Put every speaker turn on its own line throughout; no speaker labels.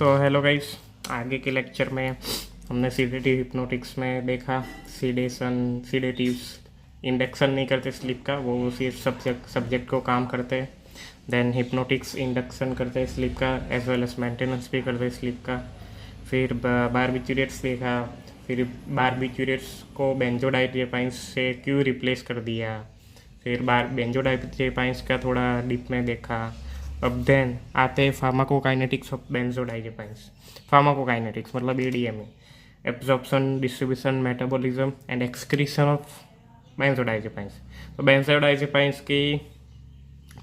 So hello guys, आगे के lecture में हमने सीडेटिव हिप्नोटिक्स में देखा सीडेटिव्स इंडक्शन नहीं करते स्लीप का, वो उसी सब्जेक्ट को काम करते हैं। देन हिप्नोटिक्स इंडक्शन करते हैं स्लीप का एज वेल एज मेंटेनेंस भी करते हैं स्लीप का। फिर बारबिट्यूरेट्स देखा, फिर बारबिट्यूरेट्स को बेंजोडाइजेपाइंस से क्यों रिप्लेस कर दिया, फिर बेंजोडाइजेपाइंस का थोड़ा डीप में देखा। अब देन आते हैं फार्माकोकाइनेटिक्स ऑफ बेंजोडाइजेपाइंस। फार्माकोकाइनेटिक्स मतलब ADME, absorption, distribution, metabolism and excretion of benzodiazepines. तो बेंजोडाइजेपाइंस की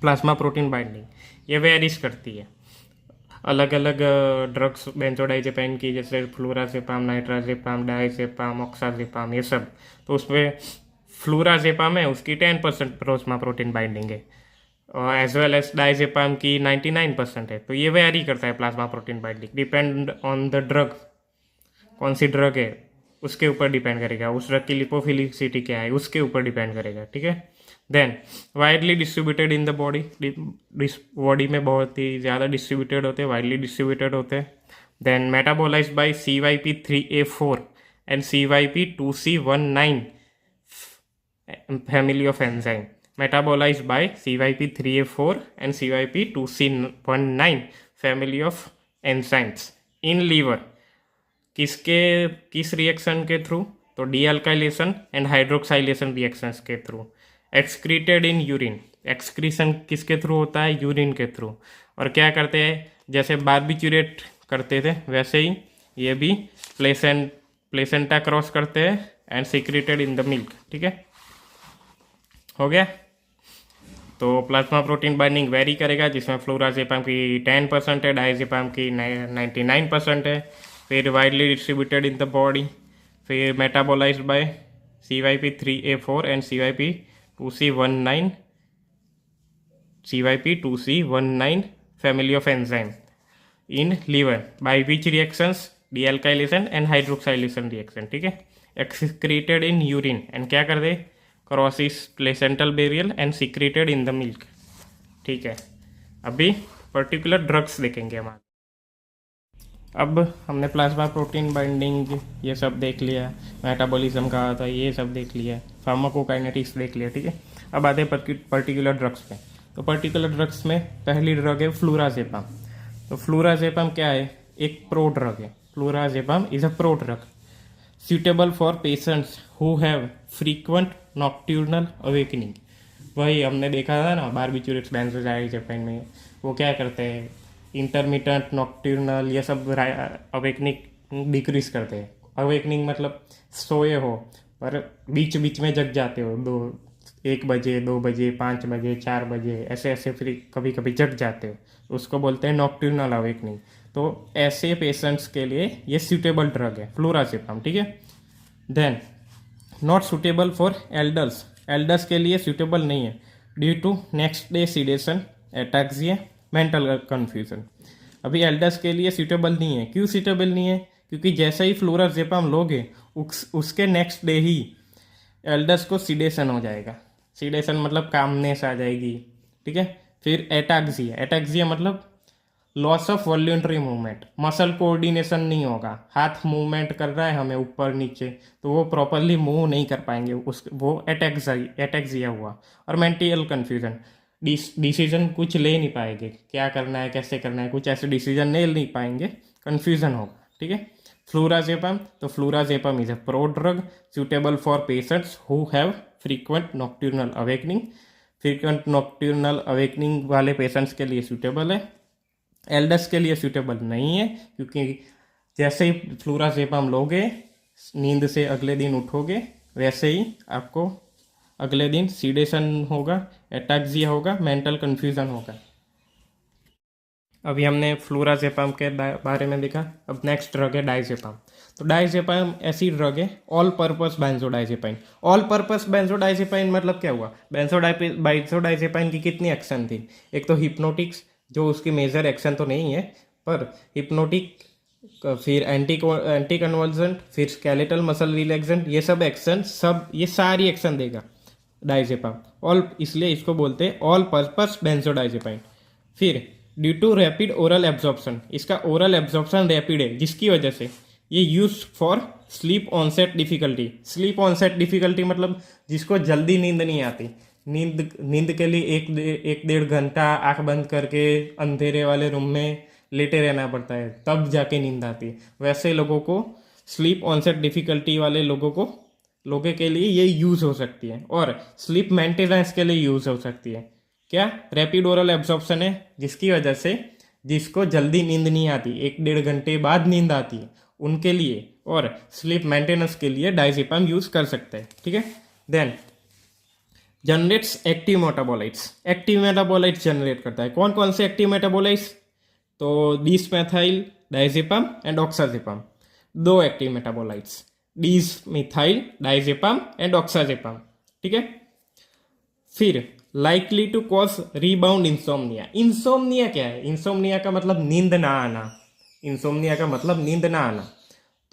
प्लाज्मा प्रोटीन बाइंडिंग ये वेरीज करती है। अलग अलग ड्रग्स बेंजोडाइजेपाइन की, जैसे फ्लोराजेपाम, नाइट्राजेपाम, डायजेपाम, ऑक्साजेपाम, ये सब, तो उसमें फ्लोराजेपाम है उसकी 10% प्लाज्मा प्रोटीन बाइंडिंग है, और एज वेल एज डायजेपाम की 99% है। तो ये वेरी करता है plasma protein binding, depend on the drug, कौन सी ड्रग है उसके ऊपर डिपेंड करेगा, उस ड्रग की लिपोफिलिसिटी क्या है उसके ऊपर डिपेंड करेगा, ठीक है। Then widely distributed in the body, body में बहुत ही ज़्यादा डिस्ट्रीब्यूटेड होते हैं, वाइडली डिस्ट्रीब्यूटेड होते हैं। Then metabolized by CYP3A4 and CYP2C19 family of enzyme, metabolized by CYP3A4 and CYP2C19 family of enzymes in liver। किस रिएक्शन के थ्रू? तो डीअल्काइलेशन एंड हाइड्रोक्साइलेशन रिएक्शंस के through. Excreted in urine, excretion किसके through होता है? Urine के थ्रू। और क्या करते हैं, जैसे बारबिट्यूरेट करते थे वैसे ही ये भी प्लेसेंटा क्रॉस करते हैं and secreted in the milk, ठीक है। हो गया। तो प्लाज्मा प्रोटीन बाइंडिंग वेरी करेगा, जिसमें फ्लोराजेपाम की 10% है, डायजेपाम की 99% है। फिर widely distributed in the body, फिर metabolised by CYP3A4 and CYP2C19 family of enzyme in liver by which reactions? Dealkylation and hydroxylation reaction, ठीक है। एक्सक्रीटेड इन यूरिन एंड क्या कर दे? Crosses placental barrier and secreted in the milk, ठीक है। अभी particular drugs देखेंगे हम। अब हमने प्लाज्मा प्रोटीन बाइंडिंग ये सब देख लिया, मेटाबॉलिज्म का था ये सब देख लिया, फार्माकोकाइनेटिक्स देख लिया, ठीक है। अब आते हैं पर्टिकुलर ड्रग्स पे। तो पर्टिकुलर ड्रग्स में पहली ड्रग है फ्लोराजेपाम। तो फ्लोराजेपाम क्या है? एक प्रो ड्रग है। Flurazepam is a prodrug suitable for patients who have frequent nocturnal awakening। वही हमने देखा था ना बारबिट्यूरेट्स बेंजोडाइजेपाइन में, वो क्या करते हैं? इंटरमिटेंट नॉक्टर्नल ये सब अवेकनिंग डिक्रीज करते हैं। अवेकनिंग मतलब सोए हो पर बीच बीच में जग जाते हो, 1 बजे, 2 बजे, 5 बजे, 4 बजे, ऐसे ऐसे फिर कभी कभी जग जाते हो, उसको बोलते हैं नॉक्टर्नल अवेकनिंग। तो ऐसे पेशेंट्स के लिए ये सूटेबल ड्रग है फ्लोराजेपाम, ठीक है। Then not suitable for elders, elders के लिए सूटेबल नहीं है due to next day sedation, ataxia, mental confusion. अभी एल्डर्स के लिए सूटेबल नहीं है। क्यों सूटेबल नहीं है? क्योंकि जैसे ही फ्लोराजेपाम लोगे उसके नेक्स्ट डे ही एल्डर्स को सीडेशन हो जाएगा। सीडेशन मतलब कामनेस आ जाएगी, ठीक है। फिर एटैक्सिया, एटैक्सिया मतलब loss of voluntary movement, muscle coordination नहीं होगा, हाथ मूवमेंट कर रहा है हमें ऊपर नीचे तो वो प्रॉपरली मूव नहीं कर पाएंगे, वो एटैक्सिया हुआ। और मेंटल कन्फ्यूजन, डिसीजन कुछ ले नहीं पाएंगे, क्या करना है कैसे करना है, कुछ ऐसे डिसीजन ले नहीं पाएंगे, कन्फ्यूजन होगा, ठीक है। फ्लोराजेपाम, तो flurazepam is a prodrug suitable for patients who have frequent nocturnal awakening. Frequent nocturnal awakening वाले पेशेंट्स के लिए सूटेबल है। एल्डर्स के लिए सूटेबल नहीं है, क्योंकि जैसे ही फ्लोराजेपाम लोगे नींद से अगले दिन उठोगे वैसे ही आपको अगले दिन सीडेशन होगा, एटैक्सिया होगा, मेंटल कन्फ्यूजन होगा। अभी हमने फ्लोराजेपाम के बारे में देखा। अब नेक्स्ट ड्रग है डायजेपाम। तो डायजेपाम ऐसी ड्रग है all purpose benzodiazepine. All purpose benzodiazepine मतलब क्या हुआ? बेंजोडाइजेपाइन की कितनी एक्शन थी? एक तो हिप्नोटिक्स, जो उसकी मेजर एक्शन तो नहीं है पर हिप्नोटिक, फिर एंटी कन्वर्जेंट, फिर स्केलेटल मसल रिलैक्सेंट, ये सब एक्शन, सब ये सारी एक्शन देगा डायजेपाम ऑल, इसलिए इसको बोलते हैं ऑल पर्पस बेंजोडाइजेपाइन। फिर due to rapid oral absorption, इसका ओरल एब्जॉर्प्शन रैपिड है जिसकी वजह से ये use for sleep onset difficulty. Sleep onset difficulty मतलब जिसको जल्दी नींद नहीं आती, नींद के लिए एक डेढ़ घंटा आंख बंद करके अंधेरे वाले रूम में लेटे रहना पड़ता है तब जाके नींद आती है, वैसे लोगों को स्लीप ऑनसेट डिफिकल्टी वाले लोगों के लिए ये यूज़ हो सकती है। और स्लीप मेंटेनेंस के लिए यूज़ हो सकती है। क्या? रैपिड ओरल एब्जॉर्प्शन है जिसकी वजह से जिसको जल्दी नींद नहीं आती, एक डेढ़ घंटे बाद नींद आती है, उनके लिए और स्लीप मेंटेनेंस के लिए डायजेपाम यूज़ कर सकते हैं। ठीक है। Then generates active metabolites. Active metabolites generate करता है। कौन कौन से एक्टिव मेटाबोलाइट्स? तो desmethyl diazepam and oxazepam, दो active metabolites, dish methyl diazepam and oxazepam. ठीक है। फिर likely to cause rebound insomnia. Insomnia क्या है? इंसोम्निया का मतलब नींद ना आना। इंसोम्निया का मतलब नींद ना आना।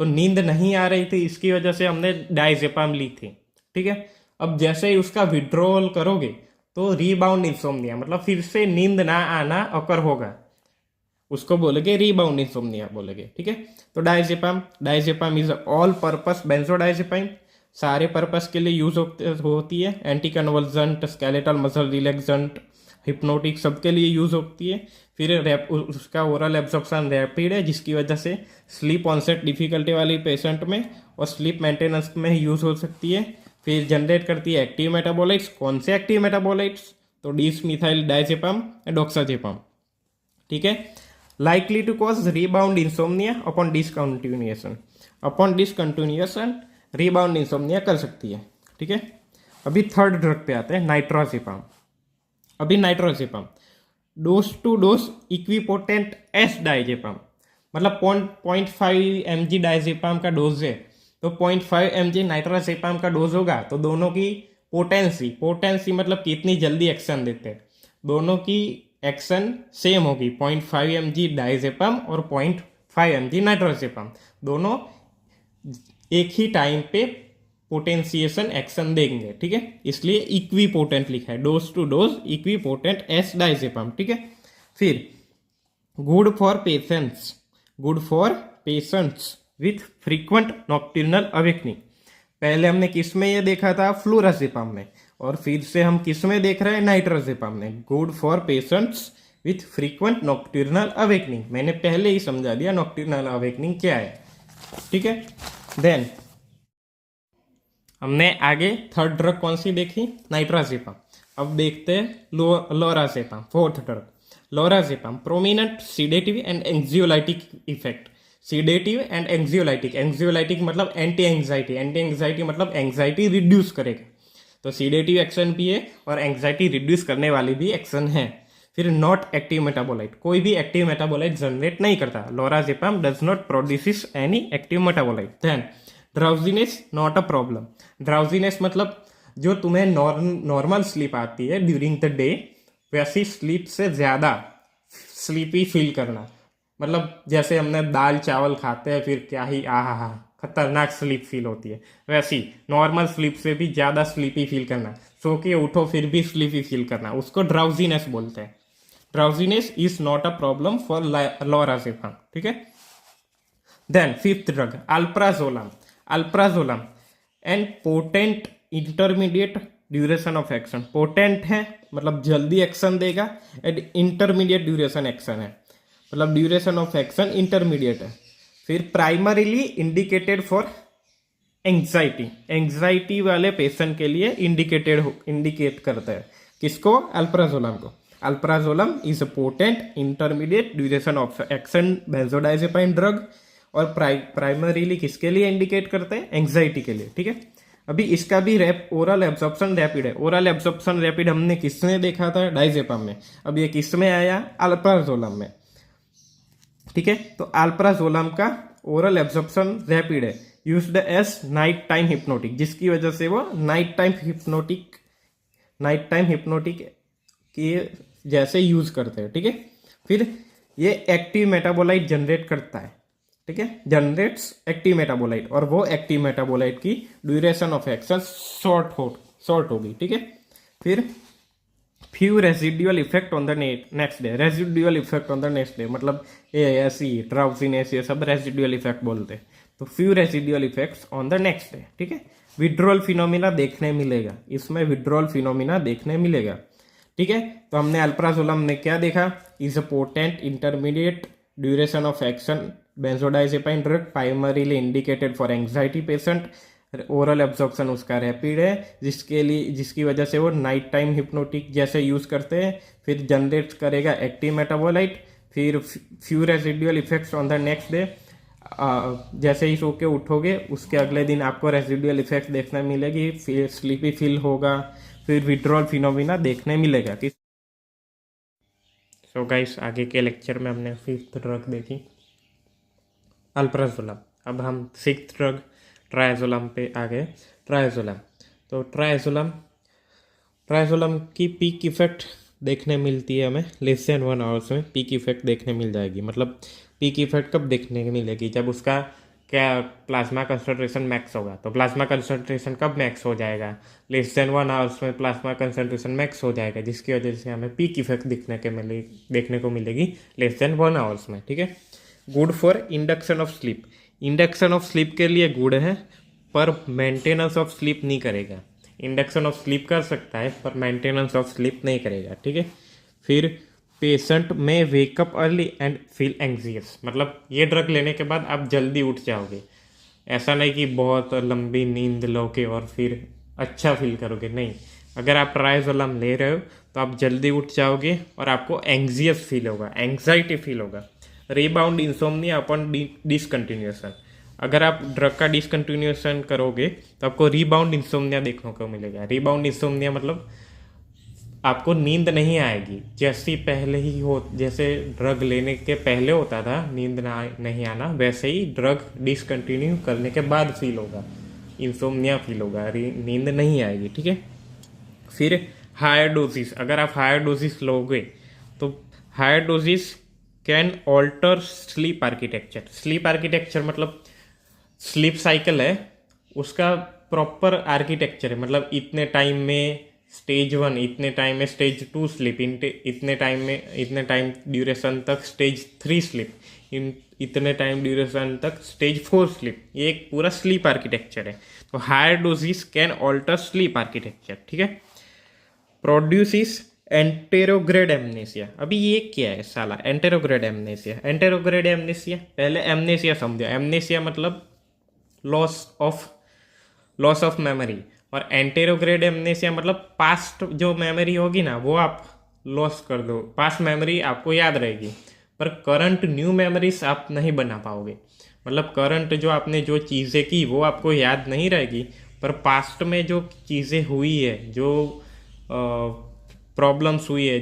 तो नींद नहीं आ रही थी, इसकी वजह से हमने डायजेपाम ली थी। ठीक है। अब जैसे ही उसका विड्रॉल करोगे तो रीबाउंड इंसोम्निया मतलब फिर से नींद ना आना अकर होगा, उसको बोलेंगे रीबाउंड इंसोम्निया बोलेंगे। ठीक है। तो diazepam is all purpose benzodiazepine, सारे पर्पस के लिए यूज होती है। Anti convergent, skeletal muscle relaxant, hypnotic, सबके लिए यूज होती है। फिर उसका ओरल एब्जॉर्प्शन रैपिड है जिसकी वजह से स्लीप ऑनसेट डिफिकल्टी वाली पेशेंट में और स्लीप मेंटेनेंस में यूज हो सकती है। फिर जनरेट करती है एक्टिव मेटाबोलाइट्स। कौन से एक्टिव मेटाबोलाइट्स? तो des methyl diazepam and oxazepam. ठीक है। Likely to cause rebound insomnia upon discontinuation. Upon discontinuation rebound insomnia कर सकती है। ठीक है। अभी थर्ड ड्रग पे आते हैं, नाइट्रोजेपाम। अभी nitrazepam dose to dose equipotent as diazepam, मतलब 0.5 mg डायजेपाम का डोज है तो 0.5 mg नाइट्रोजेपाम का डोज होगा। तो दोनों की पोटेंसी मतलब कितनी जल्दी एक्शन देते हैं, दोनों की एक्शन सेम होगी। 0.5 mg डायजेपाम और 0.5 mg नाइट्रोजेपाम, दोनों एक ही टाइम पे पोटेंशिएशन एक्शन देंगे। ठीक है। इसलिए इक्विपोटेंट लिखा है, dose to dose equipotent as diazepam. ठीक है। फिर good for patients with frequent nocturnal awakening. पहले हमने किस में ये देखा था? फ्लोराजेपाम में, और फिर से हम किस में देख रहे हैं? नाइट्रोजेपाम में। Good for patients with frequent nocturnal awakening, मैंने पहले ही समझा दिया नॉक्टर्नल अवेकनिंग क्या है। ठीक है। देन हमने आगे थर्ड ड्रग कौन सी देखी? नाइट्रोजेपाम। अब देखते हैं lorazepam, fourth drug lorazepam. Prominent sedative and anxiolytic effect. Sedative and anxiolytic, anxiolytic मतलब एंटी एंग्जाइटी मतलब एंग्जाइटी रिड्यूस करेगा, तो सीडेटिव एक्शन भी है और एंग्जाइटी रिड्यूस करने वाली भी एक्शन है। फिर नॉट एक्टिव मेटाबोलाइट, कोई भी एक्टिव मेटाबोलाइट जनरेट नहीं करता। Lorazepam does not produce any active metabolite. Then drowsiness not a problem. Drowsiness मतलब जो तुम्हें नॉर्मल स्लीप आती है ड्यूरिंग द डे, वैसी स्लीप से ज़्यादा स्लीपी फील करना, मतलब जैसे हमने दाल चावल खाते हैं फिर क्या ही आहा खतरनाक स्लीप फील होती है, वैसी नॉर्मल स्लीप से भी ज़्यादा स्लीपी फील करना, सो के उठो फिर भी स्लीपी फील करना, उसको ड्राउजीनेस बोलते हैं। Drowsiness is not a problem for lorazepam. ठीक है। Then fifth drug alprazolam and potent intermediate duration of action. Potent है मतलब जल्दी एक्शन देगा, एंड इंटरमीडिएट ड्यूरेशन एक्शन है मतलब ड्यूरेशन ऑफ एक्शन इंटरमीडिएट है। फिर प्राइमरीली इंडिकेटेड फॉर एंग्जाइटी वाले पेशेंट के लिए इंडिकेट करता है। किसको? अल्प्राजोलम को। Alprazolam is a potent intermediate duration of action benzodiazepine drug, और प्राइमरीली किसके लिए इंडिकेट करते हैं? एंग्जाइटी के लिए। ठीक है। अभी इसका भी ओरल एब्जॉर्प्शन रैपिड है। ओरल एब्जॉर्प्शन रैपिड हमने किसमें देखा था? डायजेपाम में। अब ये किसमें आया? अल्प्राजोलम में। ठीक है। तो अल्प्राजोलम का ओरल एब्जॉर्प्शन रैपिड है, used as night time hypnotic, जिसकी वजह से वो नाइट टाइम हिप्नोटिक के जैसे यूज करते हैं। ठीक है। फिर ये एक्टिव मेटाबोलाइट जनरेट करता है। ठीक है। जनरेट्स एक्टिव मेटाबोलाइट, और वो एक्टिव मेटाबोलाइट की ड्यूरेशन ऑफ एक्शन शॉर्ट होगी। ठीक है। फिर few residual effect on the next day. Residual effect on the next day मतलब ऐसी ड्राउजीनेस ये सब रेजिडुअल इफेक्ट बोलते हैं। तो few residual effects on the next day, ठीक है। विड्रॉल फिनोमिना देखने मिलेगा, इसमें विड्रॉल फिनोमिना देखने मिलेगा, ठीक है। तो हमने अल्प्राजोलम ने क्या देखा, is a potent intermediate duration of action benzodiazepine drug primarily indicated for anxiety patient. Oral absorption उसका रैपिड है, जिसकी वजह से वो नाइट टाइम हिप्नोटिक जैसे यूज करते हैं। फिर जनरेट करेगा एक्टिव मेटाबोलाइट। फिर few residual effects on the next day, जैसे ही सो के उठोगे उसके अगले दिन आपको रेजिडुअल इफेक्ट देखने मिलेगी, फिर स्लीपी फील होगा, फिर विड्रॉल फिनोमिना देखने मिलेगा। सो गाइस, आगे के लेक्चर में हमने 5th ड्रग देखी अल्प्राजोलम। अब हम 6th ड्रग ट्राइजोलम पे आ गए। ट्राइजोलम, तो ट्राइजोलम की पीक इफेक्ट देखने मिलती है हमें लेस देन 1 आवर्स में पीक इफेक्ट देखने मिल जाएगी। मतलब पीक इफेक्ट कब देखने को मिलेगी, जब उसका क्या प्लाज्मा कंसंट्रेशन मैक्स होगा। तो प्लाज्मा कंसंट्रेशन कब मैक्स हो जाएगा, लेस देन 1 आवर्स में प्लाज्मा कंसंट्रेशन मैक्स हो जाएगा, जिसकी वजह से हमें पीक इफेक्ट देखने को मिलेगी लेस देन 1 आवर्स में, ठीक है। Good for induction of sleep, induction of sleep के लिए गुड है, पर मेंटेनेंस ऑफ स्लीप नहीं करेगा। इंडक्शन ऑफ स्लीप कर सकता है पर मेंटेनेंस ऑफ स्लीप नहीं करेगा, ठीक है। फिर पेशेंट में wake up early and feel anxious, मतलब ये ड्रग लेने के बाद आप जल्दी उठ जाओगे, ऐसा नहीं कि बहुत लंबी नींद लोगे और फिर अच्छा फील करोगे, नहीं। अगर आप ट्राइजोलम ले रहे हो तो आप जल्दी उठ जाओगे और आपको एंग्जियस फील होगा, एंग्जाइटी फील होगा। रीबाउंड इंसोम्निया अपॉन डिसकंटिन्यूएशन, अगर आप ड्रग का डिसकंटिन्यूएशन करोगे तो आपको रीबाउंड इंसोम्निया देखने को मिलेगा। रीबाउंड इंसोम्निया मतलब आपको नींद नहीं आएगी, जैसे ड्रग लेने के पहले होता था नींद नहीं आना, वैसे ही ड्रग डिसकंटिन्यू करने के बाद फील होगा, इंसोम्निया फील होगा, नींद नहीं आएगी, ठीक है। फिर हायर डोजिस, अगर आप हायर डोजिस लोगे तो higher doses can alter sleep architecture. Sleep architecture मतलब स्लीप साइकिल है, उसका प्रॉपर आर्किटेक्चर है, मतलब इतने टाइम में स्टेज 1, इतने टाइम में स्टेज 2 स्लीप, इतने टाइम ड्यूरेशन तक स्टेज 3 स्लीप, इतने टाइम ड्यूरेशन तक स्टेज 4 स्लीप, ये एक पूरा स्लीप आर्किटेक्चर है। तो higher doses can alter sleep architecture, ठीक है। प्रोड्यूसिस एंटेरोग्रेड एमनेसिया, अभी ये क्या है साला एंटेरोग्रेड एमनेसिया। एंटेरोग्रेड एमनेसिया, पहले एमनेसिया समझो। एमनेसिया मतलब लॉस ऑफ मेमोरी, और एंटेरोग्रेड एमनेसिया मतलब पास्ट जो मेमोरी होगी ना वो आप लॉस कर दो, पास्ट मेमोरी आपको याद रहेगी पर करंट न्यू मेमोरीज आप नहीं बना पाओगे। मतलब करंट जो आपने जो चीज़ें की वो आपको याद नहीं रहेगी, पर पास्ट में जो चीज़ें हुई है, जो प्रॉब्लम्स हुई है,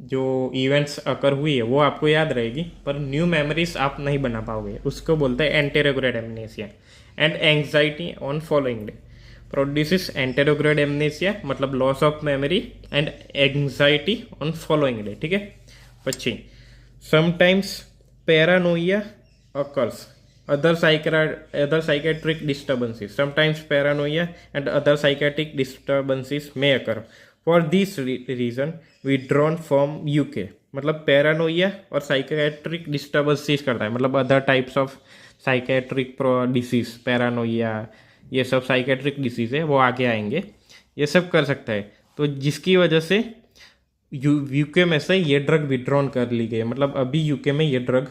जो इवेंट्स अकर हुई है वो आपको याद रहेगी, पर न्यू मेमोरीज आप नहीं बना पाओगे, उसको बोलते हैं anterograde amnesia. And anxiety on following day produces anterograde amnesia, मतलब loss of memory and anxiety on following day, ठीक है। પછી sometimes paranoia occurs, other psychiatric disturbances, sometimes paranoia and other psychiatric disturbances may occur. For this reason withdrawn from UK, मतलब paranoia और psychiatric disturbances करता है, मतलब other types of psychiatric disease, paranoia ये सब साइकेट्रिक डिसीज है, वो आगे आएंगे, ये सब कर सकता है। तो जिसकी वजह से यूके में से ये ड्रग विड्रॉन कर ली गई है, मतलब अभी यूके में ये ड्रग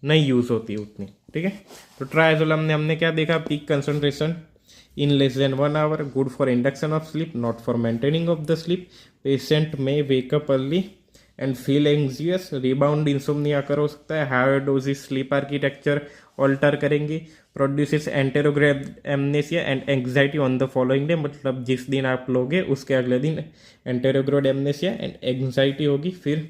नहीं यूज होती उतनी, ठीक है। तो ट्राइजोलम ने हमने क्या देखा, peak concentration in less than 1 hour, good for induction of sleep, not for maintaining of the sleep, patient में wake up early and feel anxious, rebound insomnia कर हो सकता है, higher doses sleep architecture alter करेंगे, produces anterograde amnesia and anxiety on the following day, मतलब जिस दिन आप लोगे उसके अगले दिन एंटेरोग्रेड एमनेसिया एंड एंग्जाइटी होगी। फिर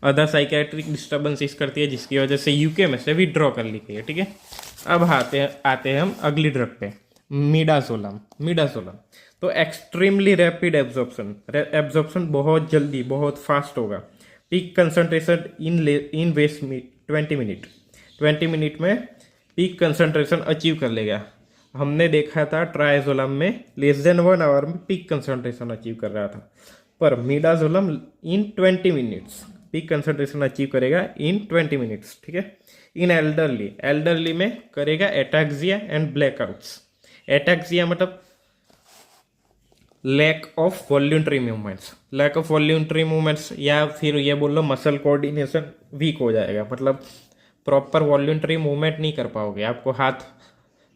अदर साइकेट्रिक डिस्टर्बेंसेस करती है, जिसकी वजह से यूके में से विड्रॉ कर ली गई है, ठीक है। अब आते हैं हम अगली ड्रग पे, मिडाजोलम। तो एक्सट्रीमली रैपिड एब्जॉर्प्शन बहुत जल्दी, बहुत फास्ट होगा। पीक कंसंट्रेशन इन वेस्ट 20 मिनट में पीक कंसंट्रेशन अचीव कर लेगा। हमने देखा था ट्राइजोलम में लेस देन 1 आवर में पीक कंसंट्रेशन अचीव कर रहा था, पर midazolam in 20 minutes peak concentration achieve करेगा इन 20 मिनट्स, ठीक है। इन एल्डरली में करेगा एटैक्सिया एंड ब्लैकआउट्स। एटैक्सिया मतलब लैक ऑफ वॉल्यूंटरी मूवमेंट्स, या फिर ये बोल लो मसल कोऑर्डिनेशन वीक हो जाएगा, मतलब प्रॉपर वॉल्यूंटरी मूवमेंट नहीं कर पाओगे। आपको हाथ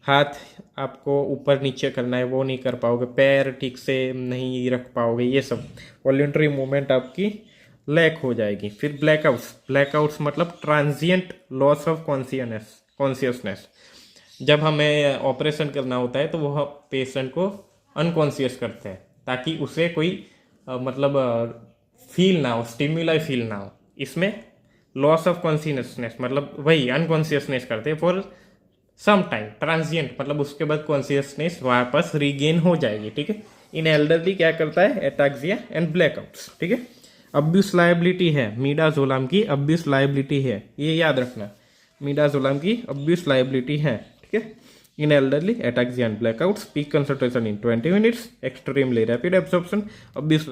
हाथ आपको ऊपर नीचे करना है, वो नहीं कर पाओगे, पैर ठीक से नहीं रख पाओगे, ये सब वॉल्यूंटरी मूवमेंट आपकी लैक हो जाएगी। फिर ब्लैकआउट्स मतलब ट्रांजिएंट लॉस ऑफ कॉन्शियसनेस। जब हमें ऑपरेशन करना होता है तो वह पेशेंट को अनकॉन्शियस करते हैं ताकि उसे कोई मतलब फील ना हो, स्टिमुलाई फील ना हो। इसमें लॉस ऑफ कॉन्शियसनेस मतलब वही अनकॉन्शियसनेस करते हैं फॉर सम टाइम, ट्रांजिएंट मतलब उसके बाद कॉन्शियसनेस वापस रीगेन हो जाएगी, ठीक है। इन एल्डरली क्या करता है, एटैक्सिया एंड ब्लैकआउट्स, ठीक है। अब्यूस लायबिलिटी है मिडाजोलम की, अब्यूस लायबिलिटी है, ये याद रखना, मिडाजोलम की अब्यूस लायबिलिटी है, ठीक है। इन elderly ataxia and blackouts, peak concentration in 20 minutes, extremely rapid absorption, अब्यूस।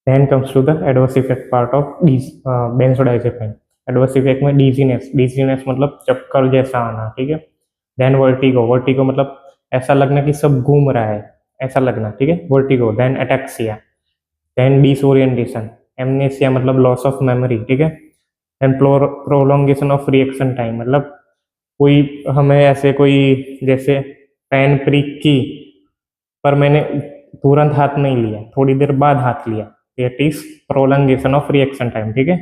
Then comes to the adverse effect part of benzodiazepine. Adverse effect में डीजीनेस मतलब चक्कर जैसा आना, ठीक है। देन वर्टिगो मतलब ऐसा लगना कि सब घूम रहा है, ऐसा लगना, ठीक है, vertigo. Then ataxia, then disorientation, amnesia मतलब लॉस ऑफ मेमोरी, ठीक है। Then prolongation of reaction time मतलब कोई हमें ऐसे कोई जैसे पेन प्रिक की, पर मैंने तुरंत हाथ नहीं लिया, थोड़ी देर बाद हाथ लिया, that is prolongation of reaction time, ठीक है।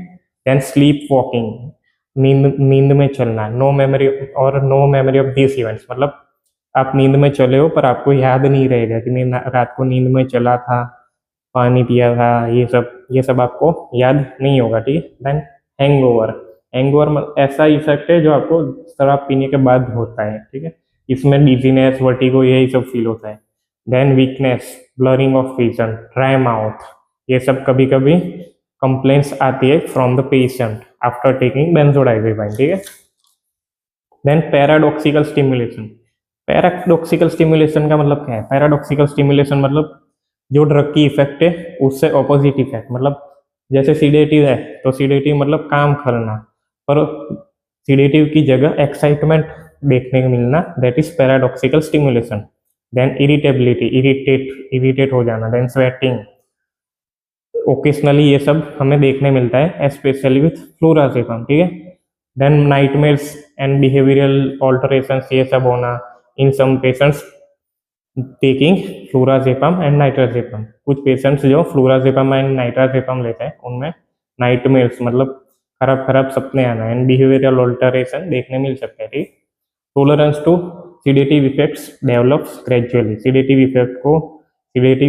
देन स्लीप वॉकिंग, नींद में चलना, no memory of this events मतलब आप नींद में चले हो पर आपको याद नहीं रहेगा कि मैं रात को नींद में चला था, पानी पिया था, ये सब आपको याद नहीं होगा, ठीक है। देन हैंगओवर ऐसा इफेक्ट है जो आपको शराब पीने के बाद होता है, ठीक है। इसमें डिजीनेस, वर्टिगो, यही सब फील होता है। Then weakness, blurring of vision, dry mouth, ये सब कभी कभी कंप्लेंट्स आती है from the patient after taking benzodiazepine, ठीक है। देन पैराडॉक्सिकल स्टिमुलेशन का मतलब क्या है? पैराडॉक्सिकल स्टिमुलेशन मतलब जो ड्रग की इफेक्ट है उससे ऑपोजिट इफेक्ट, मतलब जैसे सीडेटिव है तो सीडेटिव मतलब काम करना, पर सीडेटिव की जगह एक्साइटमेंट देखने को मिलना, that is paradoxical stimulation. Then irritability, irritate हो जाना। देन स्वेटिंग, ओकेशनली ये सब हमें देखने मिलता है, स्पेशली विथ फ्लोराजेपम, ठीक है। देन नाइटमेयर्स एंड बिहेवियरल ऑल्टरेशंस, ये सब होना इन सम पेशेंट्स टेकिंग फ्लोराजेपम एंड नाइट्राजेपम। कुछ पेशेंट्स जो फ्लोराजेपम एंड नाइट्राजेपम लेते हैं उनमें नाइटमेयर्स मतलब खराब खराब सपने आना एंड बिहेवियरल ऑल्टरेशन देखने मिल सकते हैं, ठीक। Tolerance to sedative effects develops gradually, sedative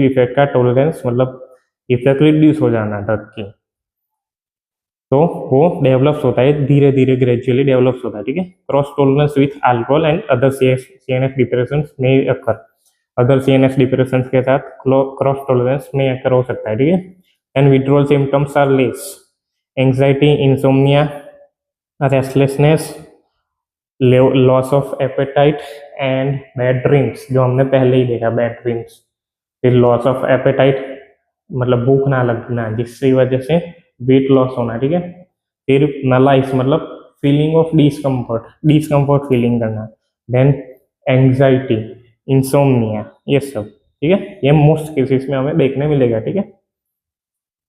effect का टॉलरेंस मतलब इफेक्ट रिड्यूस हो जाना ड्रग की, तो वो डेवलप्स होता है धीरे धीरे, ग्रेजुअली डेवलप्स होता है, ठीक है। Cross tolerance with alcohol and other CNS depressions में अकर, अदर सीएनएस डिप्रेशंस के साथ क्रॉस टॉलरेंस में अकर हो सकता है, ठीक है। And withdrawal symptoms are less, anxiety, insomnia, restlessness, loss of appetite and bad dreams, जो हमने पहले ही देखा, बैड ड्रीम्स। फिर लॉस ऑफ एपेटाइट मतलब भूख ना लगना जिसकी वजह से वेट लॉस होना, ठीक है। फिर नलाइस मतलब फीलिंग ऑफ डिस्कम्फर्ट फीलिंग करना। देन एंग्जाइटी, इंसोम्निया, ये सब, ठीक है। ये मोस्ट केसेस में हमें देखने मिलेगा, ठीक है।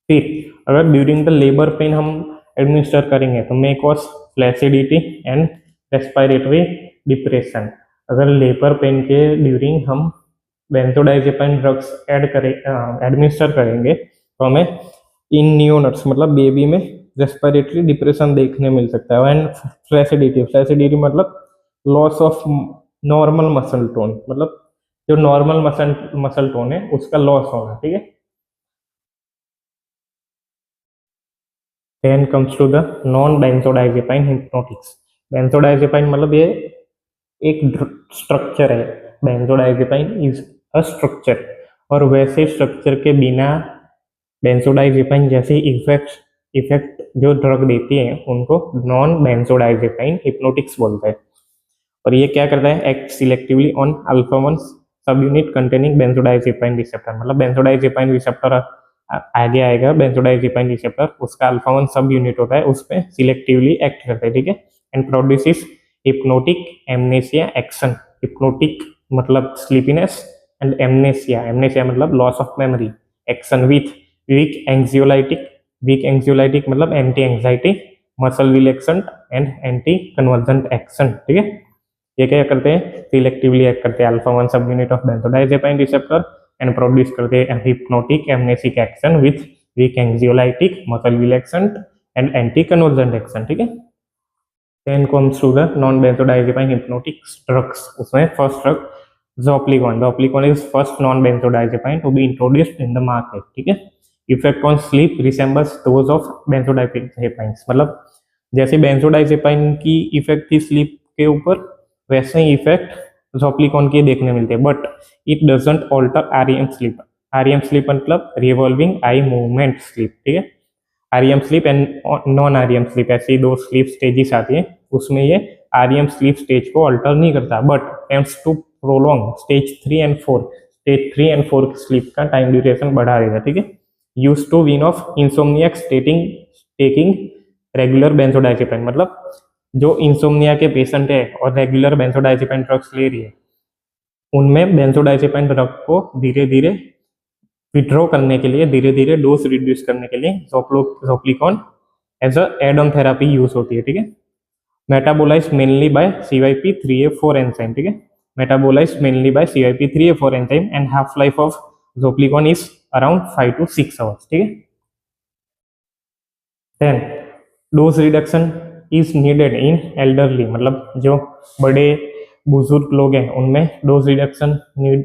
फिर अगर ड्यूरिंग द लेबर पेन हम एडमिनिस्टर करेंगे तो may cause flaccidity and respiratory depression. अगर लेबर पेन के ड्यूरिंग हम बेंजोडाइजेपाइन ड्रग्स एडमिनिस्टर करेंगे तो हमें इन नियोनट्स मतलब बेबी में रेस्पिरेटरी डिप्रेशन देखने मिल सकता है। एंड फ्लैसिडिटी मतलब loss of normal muscle tone, मतलब जो नॉर्मल मसल टोन है उसका लॉस होना, ठीक है। Then comes to the non benzodiazepine hypnotics. Benzodiazepine मतलब ये एक स्ट्रक्चर है, बेंजोडाइजेपाइन इज अ स्ट्रक्चर, और वैसे स्ट्रक्चर के बिना बेंजोडाइजेपाइन जैसे इफेक्ट जो ड्रग देती है उनको नॉन बेंजोडाइजेपाइन हिप्नोटिक्स बोलते हैं। और ये क्या करता है, एक्ट सिलेक्टिवली ऑन अल्फा 1 सब यूनिट कंटेनिंग बेंजोडाइजेपाइन रिसेप्टर, मतलब बेंजोडाइजेपाइन रिसेप्टर आगे आएगा, बेंजोडाइजेपाइन रिसेप्टर उसका अल्फा 1 सब यूनिट होता है, उस पर सिलेक्टिवली एक्ट करता है, ठीक है। And produces hypnotic amnesia action, hypnotic मतलब स्लीपीनेस एंड एमनेसिया, एमनेसिया मतलब loss of memory action with weak anxiolytic मतलब anti anxiety muscle relaxant and anti convergent action, ठीक है। ये क्या करते हैं, सिलेक्टिवली एक्ट करते हैं alpha 1 subunit of benzodiazepine receptor and produce करते हैं hypnotic amnesic action with weak anxiolytic muscle relaxant and anti convergent action, ठीक है। Then comes to the non benzodiazepine hypnotic drugs, उसमें first drug Zoplicon. Zoplicon is first non-benzodiazepine to be introduced in the market, ठीक है। Effect on sleep resembles those of benzodiazepines, मतलब जैसे benzodiazepine की effect थी sleep के ऊपर, वैसे ही इफेक्ट Zoplicon के देखने मिलते हैं, but it doesn't alter REM sleep. REM sleep मतलब रिवॉल्विंग आई मूवमेंट स्लीप, ठीक है। REM sleep and non REM sleep ऐसी दो स्लीप स्टेजेस आती है, उसमें ये REM स्लीप स्टेज को अल्टर नहीं करता, but tends to prolong stage 3 and 4, stage 3 and 4 sleep का टाइम ड्यूरेशन बढ़ा देगा, ठीक है। Use to wean off insomniacs taking regular benzodiazepine, मतलब जो इंसोमनिया के पेशेंट है और रेगुलर बेंजोडाइजेपाइन ड्रग्स ले रही है, उनमें बेंजोडाइजेपाइन ड्रग को धीरे धीरे विड्रॉ करने के लिए, धीरे धीरे डोज रिड्यूस करने के लिए Zoplicon as a add on therapy use होती है, ठीक है। Metabolized mainly by CYP3A4 enzyme, ठीक है। Metabolized mainly by CYP3A4 enzyme and half life of Zoplicon is around 5 to 6 hours, ठीक है। Then dose reduction is needed in elderly, मतलब जो बड़े बुजुर्ग लोग हैं उनमें डोज रिडक्शन नीड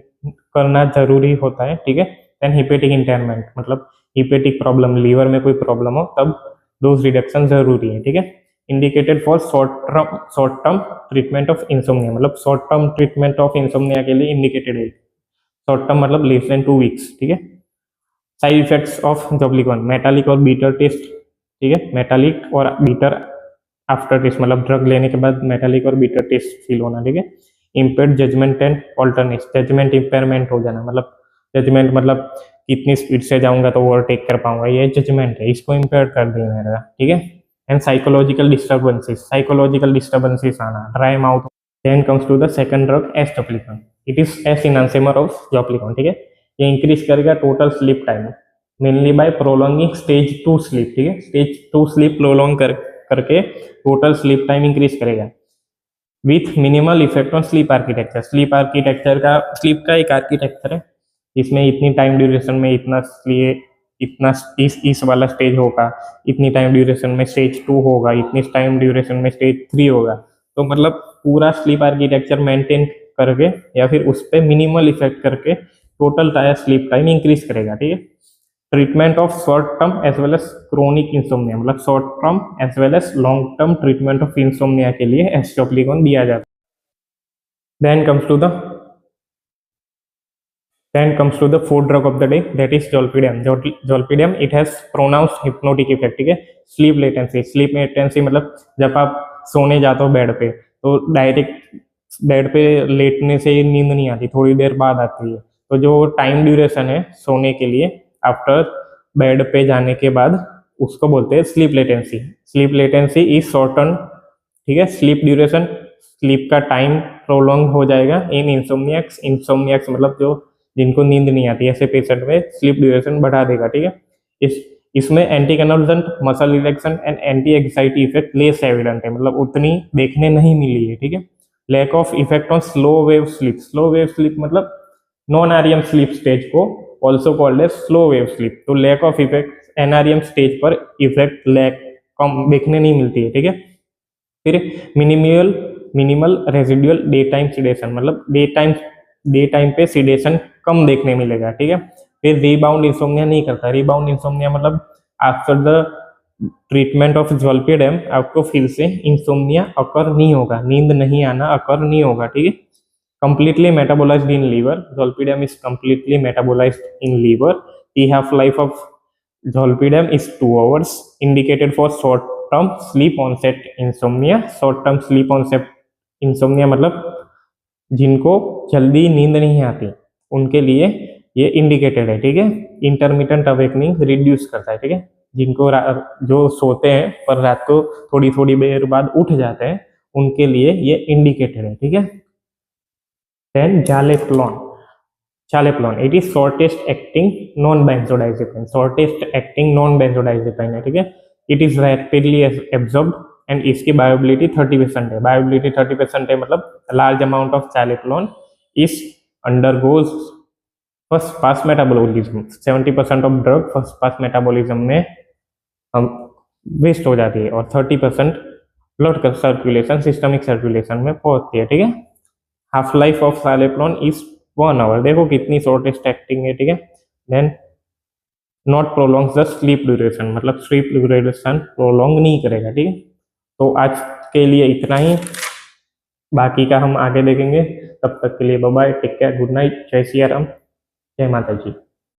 करना जरूरी होता है, ठीक है। देन हिपेटिक इंटेरमेंट, मतलब हिपेटिक प्रॉब्लम, लीवर में कोई प्रॉब्लम हो तब डोज रिडक्शन जरूरी है, ठीक है। Indicated for short term treatment of insomnia, मतलब short term treatment of insomnia के लिए इंडिकेटेड है, शॉर्ट टर्म मतलब लेस देन 2 weeks, ठीक है। Side effects of Zoplicon, metallic और बीटर टेस्ट, ठीक है। मेटालिक और बीटर आफ्टर टेस्ट, मतलब ड्रग लेने के बाद मेटालिक और बीटर टेस्ट फील होना, ठीक है। Impaired judgement and alertness, judgement impairment हो जाना, मतलब जजमेंट मतलब कितनी स्पीड से जाऊंगा तो ओवरटेक कर पाऊंगा, ये जजमेंट है, इसको इम्पेयर कर दिया मेरा, ठीक है। एंड साइकोलॉजिकल डिस्टर्बेंसेस आना, dry mouth. Then comes to the second drug Zoplicon, it is as enhancer of Zoplicon, ठीक है। ये इंक्रीज करेगा total sleep time mainly by prolonging stage 2 sleep, ठीक है। स्टेज 2 स्लीप प्रोलॉन्ग करके टोटल स्लीप टाइम इंक्रीज करेगा with minimal effect on sleep architecture. Sleep का एक आर्किटेक्चर है, इसमें इतनी टाइम ड्यूरेशन में इतना इस वाला स्टेज होगा, इतनी टाइम ड्यूरेशन में स्टेज 2 होगा, इतनी टाइम ड्यूरेशन में स्टेज 3 होगा, तो मतलब पूरा स्लीप आर्किटेक्चर मेंटेन करके या फिर उस पर मिनिमल इफेक्ट करके टोटल स्लीप टाइम इंक्रीज करेगा, ठीक है। Treatment of short term as well as chronic insomnia, मतलब short term as well as long term treatment of insomnia के लिए Zoplicon दिया जाता है। Then comes to the fourth drug of the day, that is Zolpidem. Zolpidem, it has pronounced hypnotic effect, ठीक है। Sleep latency मतलब जब आप सोने जाते हो बेड पे तो डायरेक्ट बेड पे लेटने से नींद नहीं आती, थोड़ी देर बाद आती है, तो जो टाइम ड्यूरेशन है सोने के लिए आफ्टर बेड पे जाने के बाद उसको बोलते हैं sleep latency. Sleep latency is shorten, ठीक है। स्लीप ड्यूरेशन, स्लीप का टाइम प्रोलॉन्ग हो जाएगा इन इंसोमनियाक्स मतलब जो जिनको नींद नहीं आती, ऐसे पेशेंट में स्लीप ड्यूरेशन बढ़ा देगा, ठीक है। इसमें anti convergent muscle relaxation and anti anxiety effect less evident है, मतलब उतनी देखने नहीं मिली है, ठीक है। Lack of effect on slow wave sleep मतलब नॉन REM स्लीप स्टेज को also called as slow wave sleep, तो lack of effect NREM stage पर इफेक्ट कम देखने नहीं मिलती है, ठीक है। फिर minimal residual day time sedation, मतलब डे टाइम पे सिडेशन कम देखने मिलेगा, ठीक है। फिर रीबाउंड इंसोमनिया नहीं करता, रीबाउंड इंसोमनिया मतलब after the treatment of Zolpidem आपको फिर से इंसोमनिया अकर नहीं होगा, नींद नहीं आना अकर नहीं होगा, ठीक है। Completely metabolized in liver, Zolpidem is completely metabolized in liver. The half life of Zolpidem is 2 hours, indicated for short term sleep onset insomnia. Short term sleep onset insomnia मतलब जिनको जल्दी नींद नहीं आती उनके लिए ये इंडिकेटेड है, ठीक है। इंटरमिटेंट अवेकनिंग रिड्यूस करता है, ठीक है। जिनको जो सोते हैं पर रात को थोड़ी थोड़ी देर बाद उठ जाते हैं उनके लिए ये इंडिकेटेड है, ठीक है। Then zaleplon, zaleplon it is shortest acting non benzodiazepine, shortest acting non benzodiazepine है, ठीक है। It is rapidly absorbed and इसकी बायोबिलिटी 30% है। बायोबिलिटी 30% है मतलब large amount of zaleplon is undergoes first pass metabolism. 70% of drug first pass metabolism में हम waste हो जाती है और 30% ब्लड का सर्कुलेशन सिस्टमिक सर्कुलेशन में पहुंचती है, ठीक है। Half life of zaleplon is 1 hour, देखो कितनी शॉर्टेस्ट एक्टिंग है, ठीक है। Then not prolong the sleep duration, मतलब स्लीप ड्यूरेशन प्रोलॉन्ग नहीं करेगा, ठीक है। तो आज के लिए इतना ही, बाकी का हम आगे देखेंगे। तब तक के लिए bye bye, take care, good night, जय सिया राम, जय माता जी।